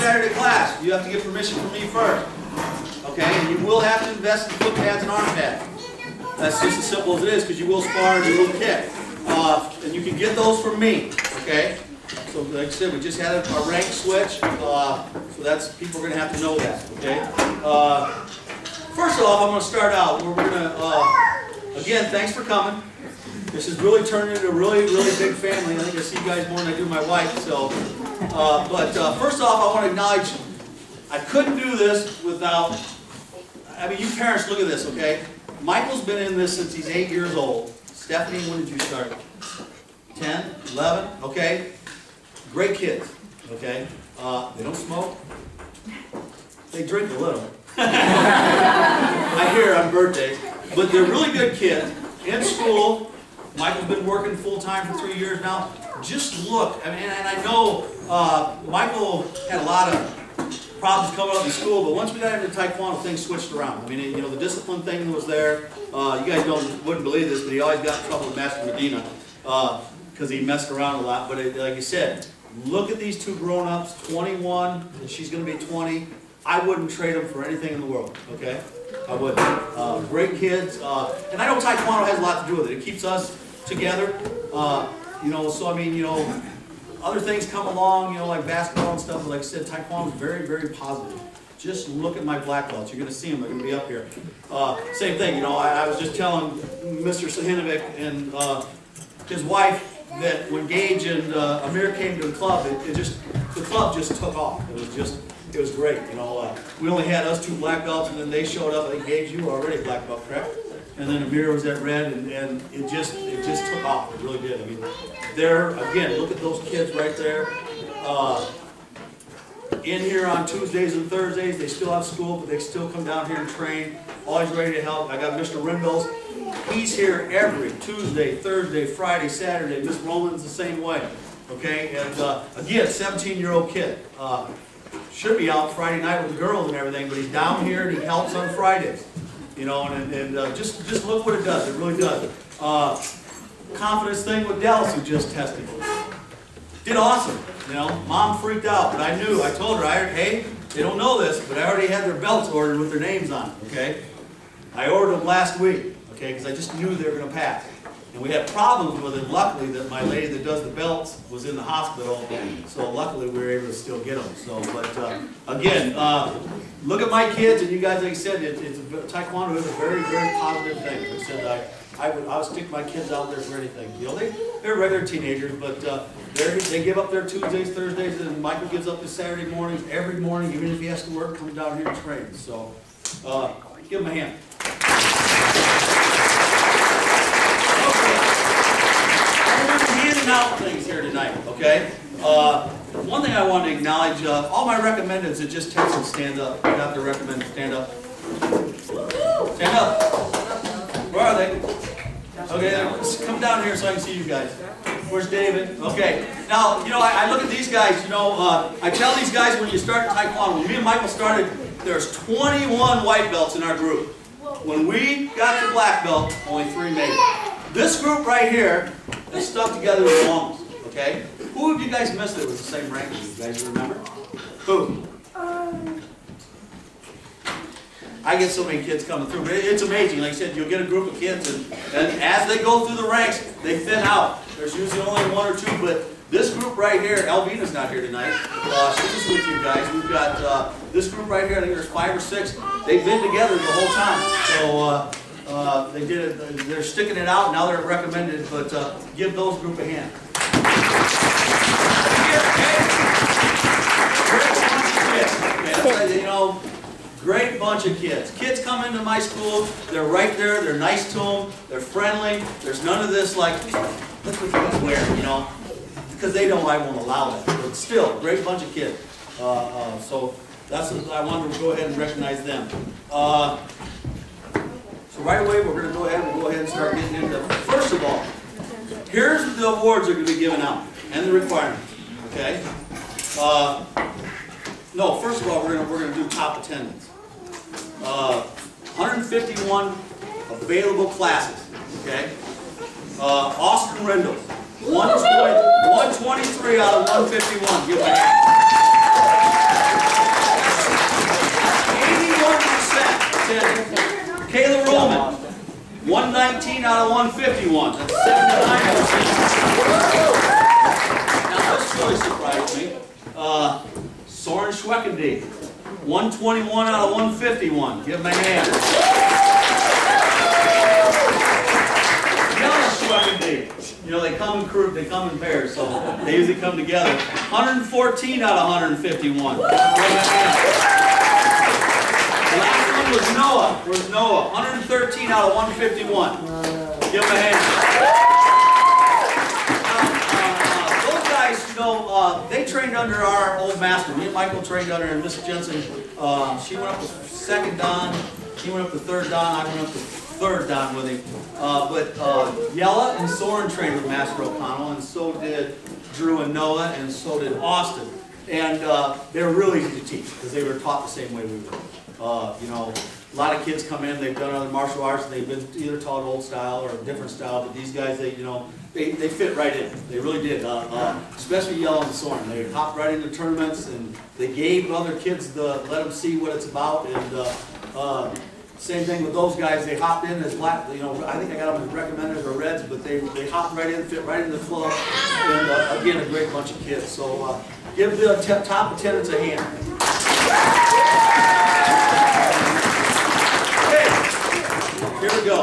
Saturday class, you have to get permission from me first. Okay? And you will have to invest in foot pads and arm pads. That's just as simple as it is, because you will spar and you will kick. And you can get those from me. Okay? So like I said, we just had a rank switch. So that's, people are going to have to know that. Okay? First off, I'm going to start out. We're going to, again, thanks for coming. This is really turning into a really, really big family. I think I see you guys more than I do my wife. So, first off, I want to acknowledge I couldn't do this without, I mean, you parents, look at this, okay? Michael's been in this since he's 8 years old. Stephanie, when did you start? 10, 11, okay? Great kids, okay? They don't smoke. They drink a little. I hear on birthdays. But they're really good kids. In school, Michael's been working full-time for 3 years now. Just look, I mean, and I know Michael had a lot of problems coming up in school, but once we got into Taekwondo, things switched around. I mean, you know, the discipline thing was there. You guys wouldn't believe this, but he always got in trouble with Master Medina because he messed around a lot. But like you said, look at these two grown-ups, 21, and she's going to be 20. I wouldn't trade them for anything in the world, okay? I wouldn't. Great kids. And I know Taekwondo has a lot to do with it. It keeps us together. You know, so I mean, you know, other things come along, you know, like basketball and stuff. But like I said, Taekwondo is very, very positive. Just look at my black belts. You're going to see them. They're going to be up here. Same thing, you know, I was just telling Mr. Sahinovic and his wife that when Gage and Amir came to the club, the club just took off. It was great, you know. We only had us two black belts, and then they showed up. I think Gage, you were already a black belt, correct? And then Amir was at red, and it just took off. It really did. I mean, there again, look at those kids right there. In here on Tuesdays and Thursdays, they still have school, but they still come down here and train. Always ready to help. I got Mr. Ringles. He's here every Tuesday, Thursday, Friday, Saturday. Miss Roland's the same way. Okay, and again, 17-year-old kid. Should be out Friday night with the girls and everything, but he's down here and he helps on Fridays. You know, and just look what it does. It really does. Confidence thing with Dallas, who just tested. Did awesome. You know, Mom freaked out, but I knew. I told her, hey, they don't know this, but I already had their belts ordered with their names on it. Okay, I ordered them last week. Okay, because I just knew they were going to pass. And we had problems with it. Luckily, that my lady that does the belts was in the hospital, so luckily we were able to still get them. So, but again, look at my kids, and you guys, like I said, Taekwondo is a very, very positive thing. I said I would stick my kids out there for anything. You know, they're regular teenagers, but they give up their Tuesdays, Thursdays, and Michael gives up his Saturday mornings every morning, even if he has to work, comes down here and trains. So, give him a hand. Out things here tonight, okay? One thing I want to acknowledge, all my recommendeds that just text and stand up. I got the recommended, stand up. Stand up. Where are they? Okay, come down here so I can see you guys. Where's David? Okay. Now, you know, I look at these guys, you know, I tell these guys when you start Taekwondo, when me and Michael started, there's 21 white belts in our group. When we got the black belt, only 3 made it. This group right here is stuck together the longest, okay? Who have you guys missed that was the same rank as you guys remember? Who? I get so many kids coming through, but it's amazing. Like I said, you'll get a group of kids, and as they go through the ranks, they thin out. There's usually only 1 or 2, but this group right here, Elvina's not here tonight. She's with you guys. We've got this group right here, I think there's 5 or 6. They've been together the whole time. So, they did it, they're sticking it out, now they're recommended, but give those group a hand. Great bunch of kids. Okay, you know, great bunch of kids. Kids come into my school, they're right there, they're nice to them, they're friendly, there's none of this like, look what you guys wear, you know, because they know I won't allow that. But still, great bunch of kids. So that's what I wanted to go ahead and recognize them. So right away, we're going to go ahead and start getting into, first of all, here's the awards that are going to be given out, and the requirements, okay? No, first of all, we're going to do top attendance. 151 available classes, okay? Austin Rendell, 123 out of 151, give him a hand. 14 out of 151. That's 79%. Now this really surprised me. Soren Schweckendee, 121 out of 151. Give him a hand. Yellow Schweckendee. You know, they come in pairs, so they usually come together. 114 out of 151. Give him a hand. The last one was Noah. Where's Noah? 113 out of 151. Give him a hand. Those guys, you know, they trained under our old master. Me and Michael trained under, and Miss Jensen, she went up to second dan, he went up to third dan, I went up to third dan with him. But Yella and Soren trained with Master O'Connell, and so did Drew and Noah, and so did Austin. And they were really easy to teach because they were taught the same way we were. You know, a lot of kids come in, they've done other martial arts, and they've been either taught old style or a different style, but these guys, they fit right in. They really did, especially Yella and Soren. They hopped right into tournaments, and they gave other kids let them see what it's about, and same thing with those guys. They hopped in as black, you know, I think I got them as recommended or reds, but they hopped right in, fit right into the club, and again, a great bunch of kids. So give the top attendants a hand. Okay, here we go.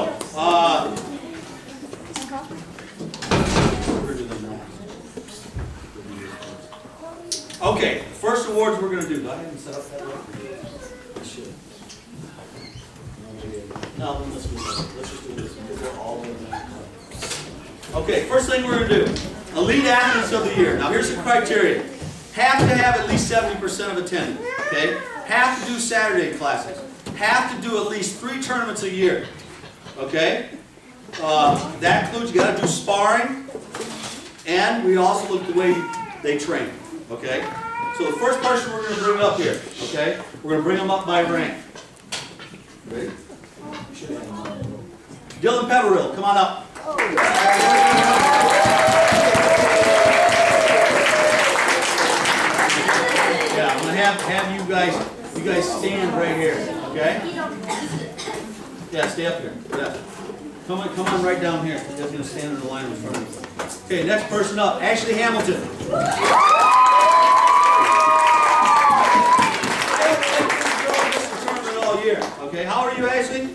Okay, first awards we're going to do. Do I haven't set up that right? I should. No, let's just do this because they're all in that. Okay, first thing we're going to do. Elite Athletes of the Year. Now here's the criteria. Have to have at least 70% of attendance. Okay? Have to do Saturday classes. Have to do at least 3 tournaments a year. Okay? That includes, you got to do sparring, and we also look at the way they train. Okay? So the first person we're going to bring up here, okay? We're going to bring them up by rank. Ready? Dylan Peverill, come on up. Yeah, I'm going to have you guys stand right here, okay? Yeah, stay up here. Yeah. Come on right down here. You guys are going to stand in the line in front of you. Okay, next person up, Ashley Hamilton. Okay, how are you, Ashley?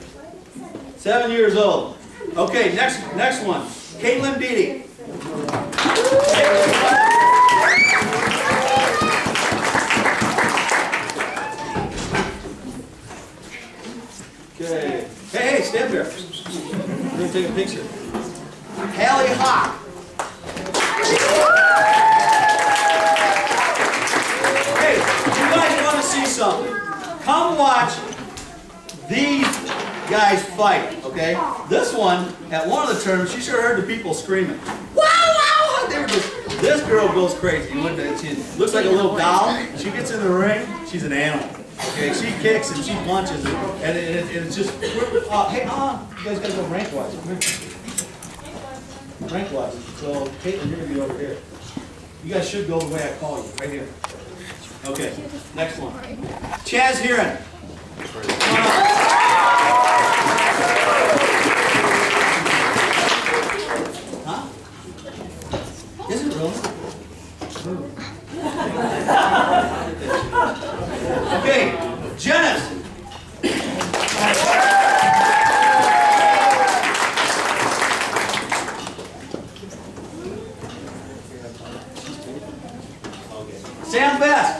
7 years old. Okay, next one. Caitlin Beatty. Okay. Hey, stand there. We're going to take a picture. Hallie Hawk. Hey, you guys want to see something? Come watch these guys fight, okay? This one, at one of the tournaments, you sure heard the people screaming. Wow, wow! They were just, this girl goes crazy. She looks like a little doll. She gets in the ring, she's an animal. Okay, she kicks and she punches, and it's just, hey, you guys gotta go rank-wise. Rank-wise. So, Caitlin, you're gonna be over here. You guys should go the way I call you, right here. Okay, next one. Chaz Heron. Huh? Is it really? Okay, Janice. Okay. Sam Best.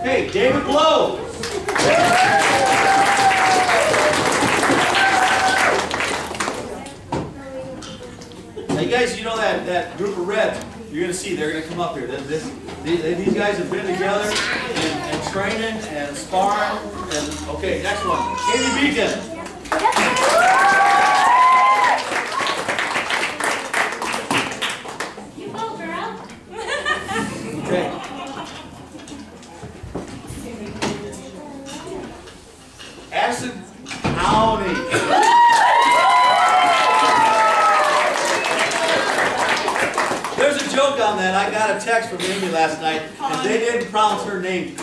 Hey, David Blow. Now you guys, you know that group of reds, you're going to see, they're going to come up here. These guys have been together and training and sparring. And, okay, next one. Katie Beacon. You go, girl. Okay. Acid County. There's a joke on on that, I got a text from Amy last night, and they didn't pronounce her name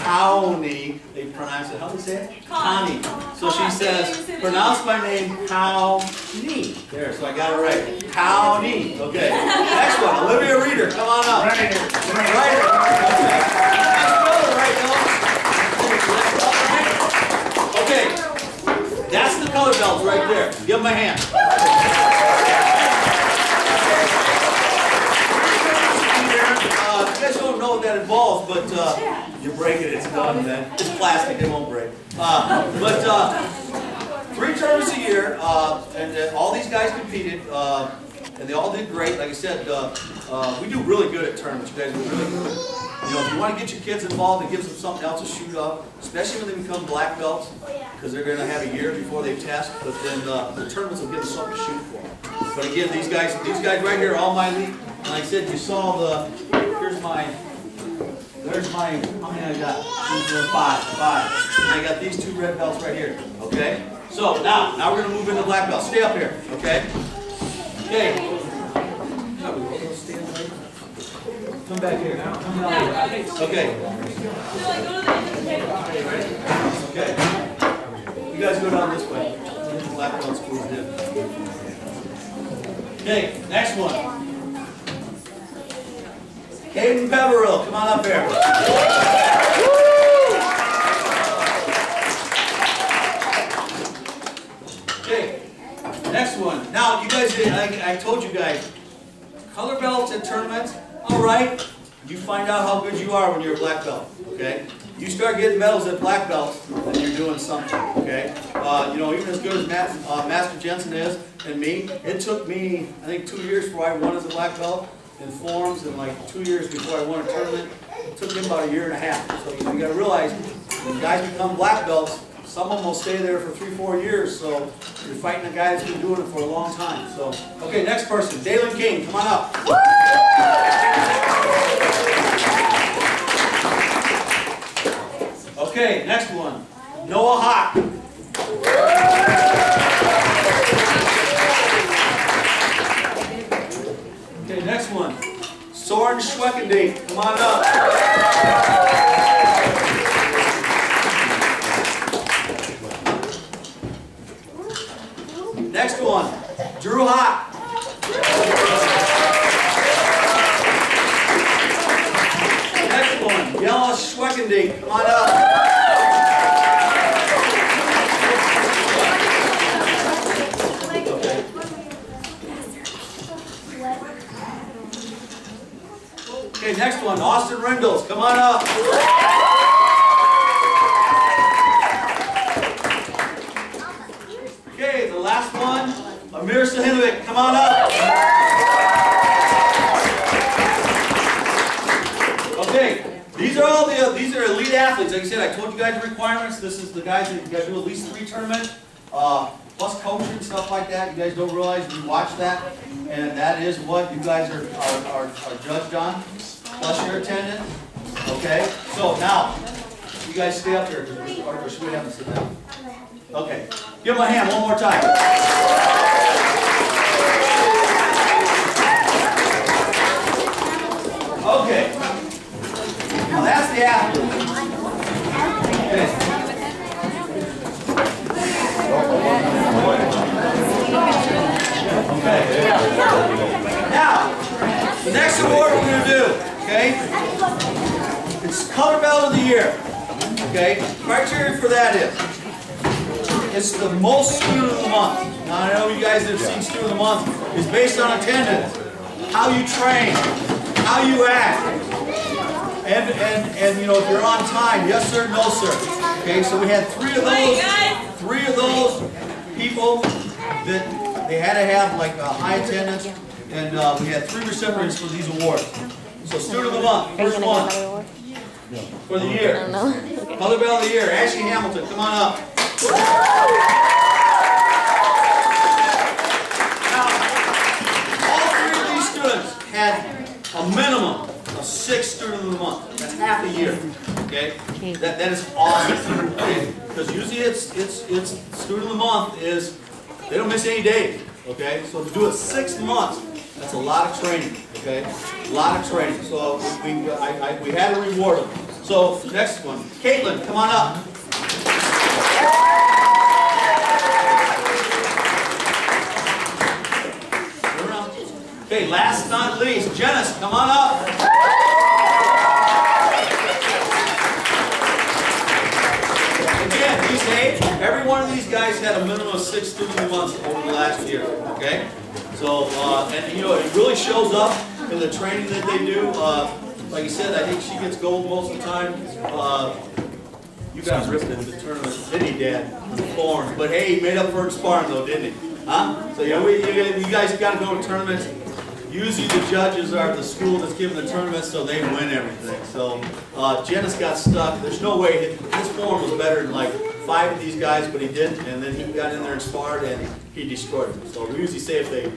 Connie. They pronounced it, how do they say it? Connie. So she says, pronounce my name Connie. There, so I got it right. Connie. Okay. Next one, Olivia Reeder, come on up. Right here. Right here. Okay. Okay. That's the color belts right there. Give them a hand. You guys don't know what that involves, but you break it, it's done then. It's plastic, it won't break. 3 tournaments a year, and all these guys competed, and they all did great. Like I said, we do really good at tournaments. You guys do really good. You know, if you want to get your kids involved, it gives them something else to shoot up, especially when they become black belts, because they're going to have a year before they test. But then the tournaments will give them something to shoot for. But again, these guys right here are all my league. And like I said, you saw the. There's my, how many I got? 5. And I got these 2 red belts right here, okay? So now we're gonna move into black belts. Stay up here, okay? Okay. Come back here. Come down here. Okay. Okay. You guys go down this way. The black belts squeezed in. Okay, next one. Hayden Peverill, come on up here. Okay, next one. Now, you guys, I told you guys, color belts at tournaments, all right, you find out how good you are when you're a black belt, okay? You start getting medals at black belts, then you're doing something, okay? You know, even as good as Master Jensen is, and me, it took me, I think, 2 years before I won as a black belt. In forms, and like 2 years before I won a tournament. It took him about a year and a half. So you got to realize, when guys become black belts, some of them will stay there for 3-4 years. So you're fighting a guy that's been doing it for a long time. So, okay, next person, Dalen King, come on up. Okay, next one, Noah Hawk. Okay, next one. Soren Schweckendijk, come on up. Next one. Drew Hott. Next one. Jelle Schweckendijk, come on up. Okay, next one, Austin Rindles, come on up. Okay, the last one, Amir Sahinovic, come on up. Okay, these are elite athletes. Like I said, I told you guys the requirements. This is the guys that you guys do at least 3 tournaments. Plus coaching and stuff like that. You guys don't realize you watch that, and that is what you guys are judged on, plus your attendance. Okay? So now, you guys stay up here, or should we have them sit down? Okay. Give them a hand one more time. Okay. Now that's the athlete. Okay. Okay. Now, the next award we're going to do, okay, it's Color Belt of the Year. Okay, criteria for that is, it's the most student of the month. Now, I know you guys that have seen student of the month is based on attendance, how you train, how you act, and you know, if you're on time, yes sir, no sir. Okay, so we had three of those people that they had to have like a high attendance, and we had 3 recipients for these awards. So student of the month, first one for the year. Color Belt of the Year, Ashley Hamilton, come on up. Now, all 3 of these students had a minimum of 6 student of the month. That's half a year. Okay, that is awesome. Okay, because usually it's student of the month is they don't miss any days. Okay, so to do it 6 months That's a lot of training, okay? A lot of training. So we had to reward them. So next one, Caitlin, come on up. Okay, last but not least, Janice, come on up. Again, these age, every one of these guys had a minimum of 6 student months over the last year, okay? So, and you know, it really shows up in the training that they do. Like I said, I think she gets gold most of the time. You guys ripped it in the tournament, didn't he, Dad? On the form. But hey, he made up for it in sparring, though, didn't he? Huh? So, yeah, you guys got to go to tournaments. Usually the judges are the school that's giving the tournament, so they win everything. So Janice got stuck. There's no way. His form was better than like 5 of these guys, but he didn't. And then he got in there and sparred, and he destroyed them. So we usually say if they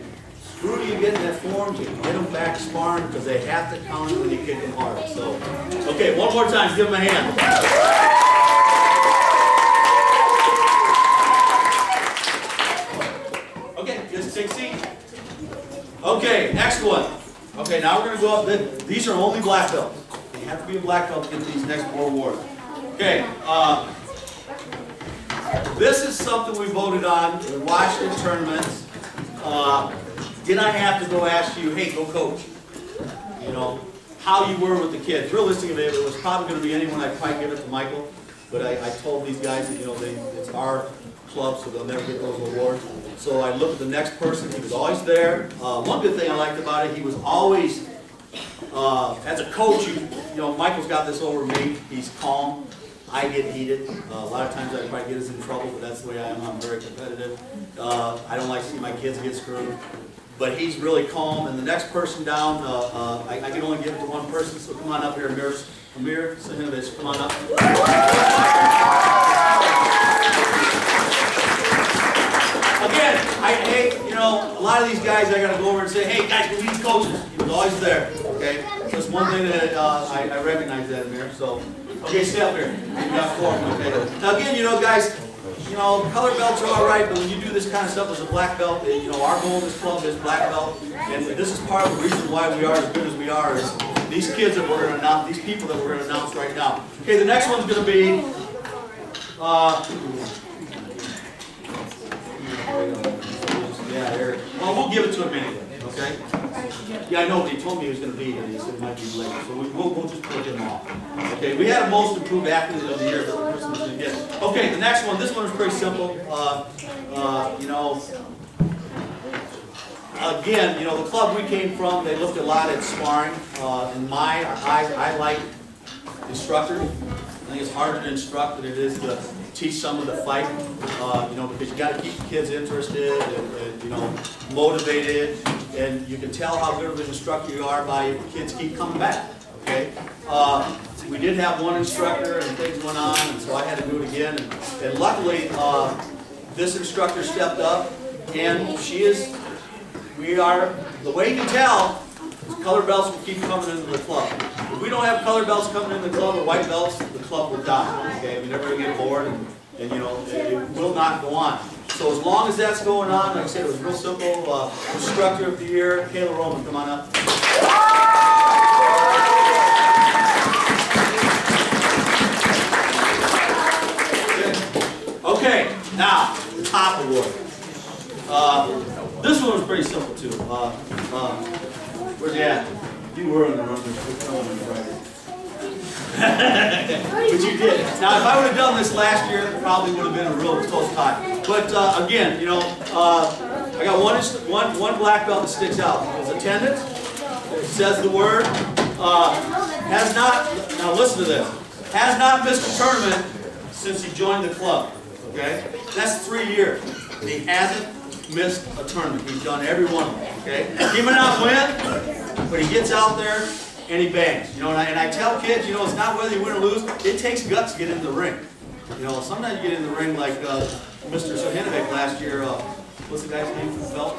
screw you getting that form, you can get them back sparring because they have to count when you kick them hard. So, okay, one more time. Give them a hand. Okay, just take a seat. Okay, next one. Okay, now we're going to go up. These are only black belts. You have to be a black belt to get these next 4 awards. Okay, this is something we voted on. We watched in tournaments. Did I have to go ask you, hey, go coach? You know, how you were with the kids. Realistically, it was probably going to be anyone. I'd probably give it to Michael. But I told these guys that, you know, it's our club, so they'll never get those awards. So I looked at the next person. He was always there. One good thing I liked about it, he was always, as a coach, you know, Michael's got this over me. He's calm. I get heated. A lot of times I probably get us in trouble, but that's the way I am. I'm very competitive. I don't like to see my kids get screwed. But he's really calm. And the next person down, I can only give it to one person, so come on up here, Amir Sahinovich, come on up. Again, I hate, you know, a lot of these guys I got to go over and say, hey guys, we need coaches. He was always there, okay? So that's one thing that I recognize that, Amir. So, okay, stay up here. You got 4, okay? Now again, you know, guys, you know, color belts are all right, but when you do this kind of stuff as a black belt, you know, our goal in this club is black belt, and this is part of the reason why we are as good as we are, is these kids that we're going to announce, these people that we're going to announce right now. Okay, the next one's going to be, yeah, there. Well, we'll give it to him anyway, okay? Yeah, I know, but he told me he was going to be here. He said it might be late, so we'll just put him off. Okay, we had a most improved athlete of the year, but the person didn't get it. Okay, the next one. This one is pretty simple. You know, again, you know, the club we came from, they looked a lot at sparring. I like instructors. I think it's harder to instruct than it is to teach someone to fight, you know, because you got to keep the kids interested and, you know, motivated, and you can tell how good of an instructor you are by if kids keep coming back, okay? We did have one instructor and things went on, and so I had to do it again, and luckily this instructor stepped up, and the way you can tell, color belts will keep coming into the club. If we don't have color belts coming into the club or white belts, the club will die. Okay, we're never going to get bored, and you know, it will not go on. So as long as that's going on, like I said, it was real simple. Instructor of the year, Kayla Roman, come on up. Okay, now the top award. This one was pretty simple too. Where's he at? You were in the room. But you did. Now, if I would have done this last year, it probably would have been a real close tie. But again, you know, I got one black belt that sticks out. His attendance, it says the word, has not, now listen to this, has not missed a tournament since he joined the club. Okay? That's 3 years. He hasn't missed a tournament. He's done every one of them. Okay? He may not win, but he gets out there and he bangs. You know, and I tell kids, you know, it's not whether you win or lose. It takes guts to get into the ring. You know, sometimes you get in the ring like Mr. Sohinovic last year. What's the guy's name for the belt?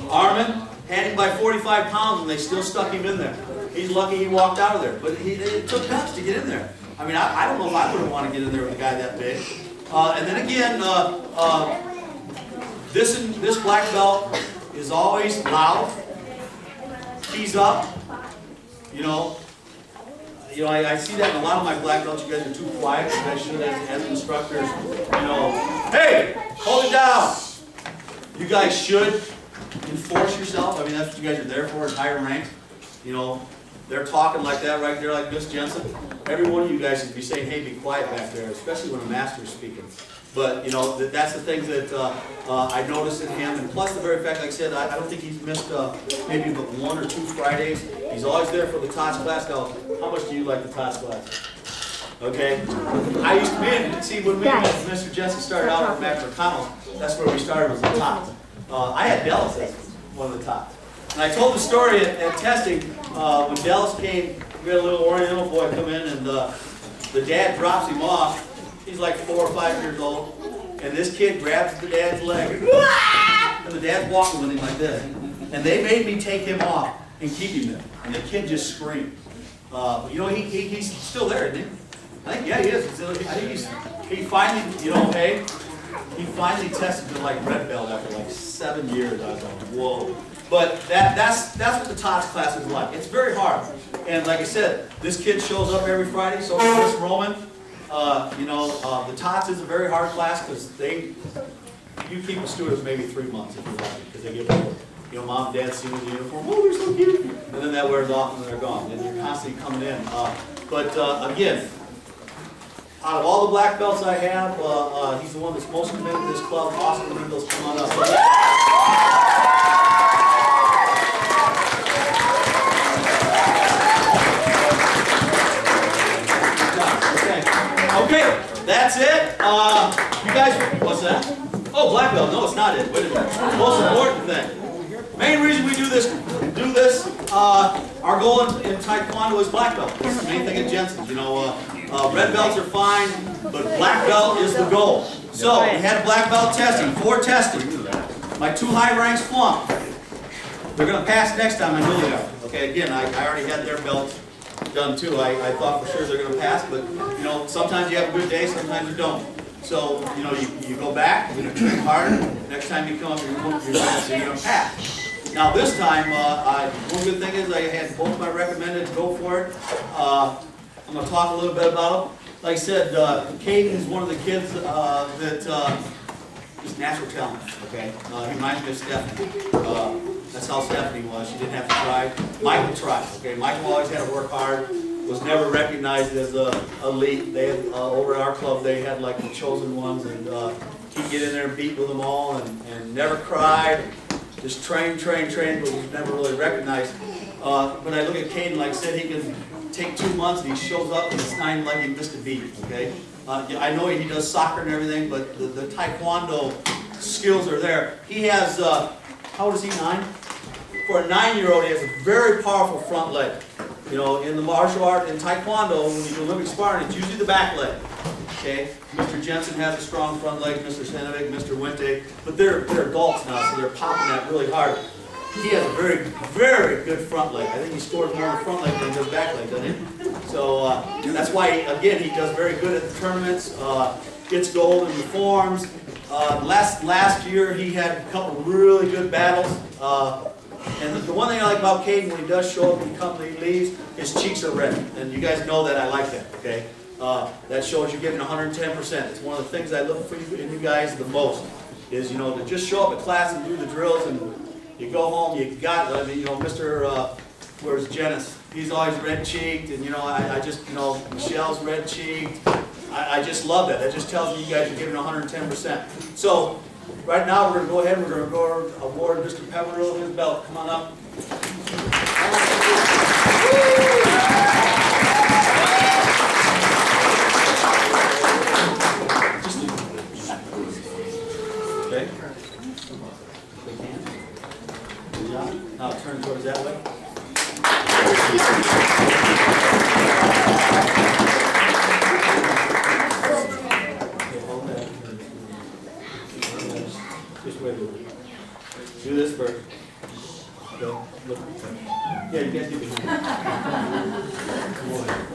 Armin had him by 45 pounds, and they still stuck him in there. He's lucky he walked out of there, but it took guts to get in there. I mean, I don't know if I would want to get in there with a guy that big. And then again, this black belt is always loud. keys up. You know, I see that in a lot of my black belts. You guys are too quiet. You guys should, as instructors, you know, hey, hold it down. You guys should enforce yourself. I mean, that's what you guys are there for, in higher ranks. You know, they're talking like that right there, like Miss Jensen. Every one of you guys should be saying, hey, be quiet back there, especially when a master is speaking. But, you know, that's the things that I noticed in him. And plus the very fact, like I said, I don't think he's missed maybe but 1 or 2 Fridays. He's always there for the TOTS class. Now, how much do you like the TOTS class? Okay? I used to be in, see, when Mr. Jensen started out at Mac McConnell, that's where we started, was the TOTS. I had Dallas as one of the TOTS. And I told the story at testing, when Dallas came, we had a little Oriental boy come in, and the dad drops him off. He's like 4 or 5 years old, and this kid grabs the dad's leg, and the dad's walking with him like this. And they made me take him off and keep him there. And the kid just screamed. But you know, he's still there, isn't he? I think, yeah, he is. I think he finally, you know, hey, he finally tested to like red belt after like 7 years. I was like, whoa. But that's what the TOTS class is like. It's very hard. And like I said, this kid shows up every Friday, so does Miss Roman. You know, the TOTS is a very hard class because you keep a student maybe 3 months if you're lucky, because they get bored. You know, mom and dad see them in the uniform, oh, they're so cute, and then that wears off and they're gone, and you're constantly coming in. But again, out of all the black belts I have, he's the one that's most committed to this club. Austin Windows, come on up. Okay, that's it. You guys, what's that? Oh, black belt. No, it's not it. Wait a minute. The most important thing. Main reason we do this, our goal in Taekwondo is black belt. It's the main thing at Jensen's. You know, red belts are fine, but black belt is the goal. So, we had black belt testing, 4 testing. My 2 high ranks flunked. They're going to pass next time, I know they are. Okay, again, I already had their belts done too. I thought for sure they're going to pass, but you know, sometimes you have a good day, sometimes you don't. So, you know, you go back, you're going to train harder. Next time you come up, you're going to pass. Now this time, one good thing is I had both my recommended to go for it. I'm going to talk a little bit about them. Like I said, Caden is one of the kids that is natural talent. Okay, he reminds me of Stephanie. That's how Stephanie was. She didn't have to try. Michael tried. Okay, Michael always had to work hard. Was never recognized as a elite. They had, over at our club, they had like the chosen ones, and he'd get in there and beat with them all, and never cried. Just train, but was never really recognized. When I look at Caden, like I said, he can take 2 months and he shows up and it's not even like he missed a beat. Okay, I know he does soccer and everything, but the Taekwondo skills are there. He has, how old is he, 9? For a 9-year-old, he has a very powerful front leg. You know, in the martial art, in Taekwondo, when you do Olympic sparring, it's usually the back leg. Okay, Mr. Jensen has a strong front leg, Mr. Stanovic, Mr. Wente, but they're adults now, so they're popping that really hard. He has a very, very good front leg. I think he scores more on the front leg than he does back leg, doesn't he? So that's why, again, he does very good at the tournaments, gets gold in the forms. Last year, he had a couple really good battles. And the one thing I like about Caden, when he does show up and he leaves, his cheeks are red. And you guys know that I like that, okay? That shows you're giving 110%. It's one of the things I look for in you guys the most, is, you know, to just show up at class and do the drills, and you go home, you got, I mean, you know, Mr. Where's Janice? He's always red-cheeked, and, you know, I just, you know, Michelle's red-cheeked. I just love that. That just tells me you guys are giving 110%. So, right now, we're going to go ahead and we're going to go award Mr. Peverill his belt. Come on up. Okay. Good job. Now turn towards that way. Just wait a minute. Do this first. Okay. Look. Yeah, you guys do it.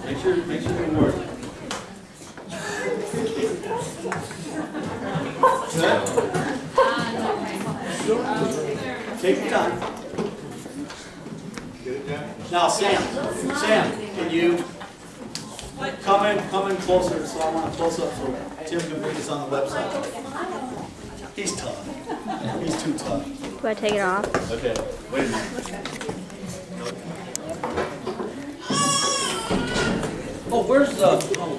Make sure you work. Good. Take your time. Get Now, Sam, can you come in closer? So I want a close up so Tim can put this on the website. He's tough. He's too tough. Do I take it off? Okay, wait a minute. Oh, where's the? Oh,